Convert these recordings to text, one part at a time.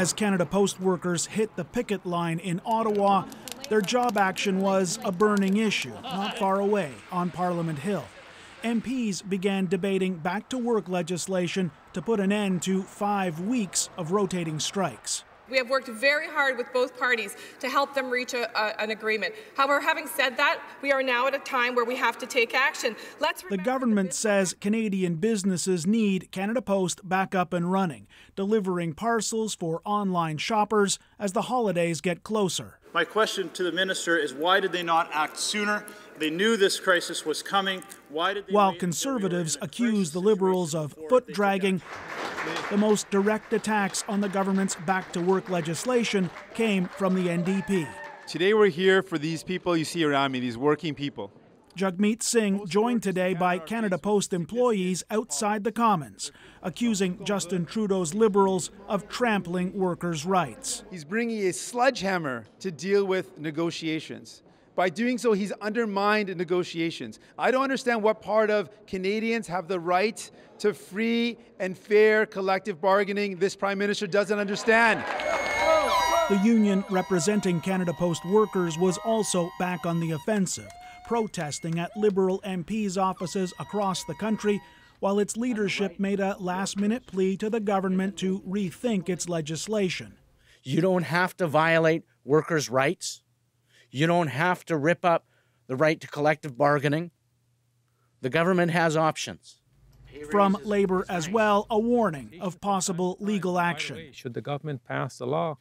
As Canada Post workers hit the picket line in Ottawa, their job action was a burning issue not far away on Parliament Hill. MPs began debating back-to-work legislation to put an end to 5 weeks of rotating strikes. We have worked very hard with both parties to help them reach an agreement. However, having said that, we are now at a time where we have to take action. The government says Canadian businesses need Canada Post back up and running, delivering parcels for online shoppers as the holidays get closer. My question to the minister is, why did they not act sooner? They knew this crisis was coming. Why did they While Conservatives accuse the Liberals of foot-dragging, the most direct attacks on the government's back-to-work legislation came from the NDP. Today we're here for these people you see around me, these working people. Jagmeet Singh joined today by Canada Post employees outside the Commons, accusing Justin Trudeau's Liberals of trampling workers' rights. He's bringing a sledgehammer to deal with negotiations. By doing so, he's undermined negotiations. I don't understand what part of Canadians have the right to free and fair collective bargaining this Prime Minister doesn't understand. The union representing Canada Post workers was also back on the offensive, protesting at Liberal MPs' offices across the country, while its leadership made a last-minute plea to the government to rethink its legislation. You don't have to violate workers' rights. You don't have to rip up the right to collective bargaining. The government has options. From Labour as well, a warning of possible legal action. Should the government pass the law,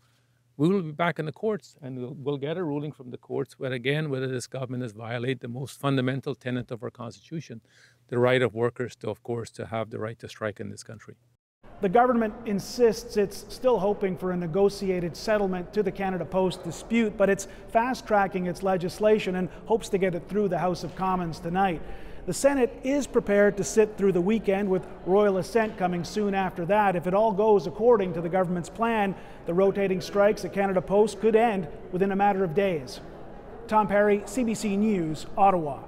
we will be back in the courts and we'll get a ruling from the courts whether this government has violated the most fundamental tenet of our Constitution, the right of workers to, of course, to have the right to strike in this country. The government insists it's still hoping for a negotiated settlement to the Canada Post dispute, but it's fast-tracking its legislation and hopes to get it through the House of Commons tonight. The Senate is prepared to sit through the weekend, with royal assent coming soon after that. If it all goes according to the government's plan, the rotating strikes at Canada Post could end within a matter of days. Tom Perry, CBC News, Ottawa.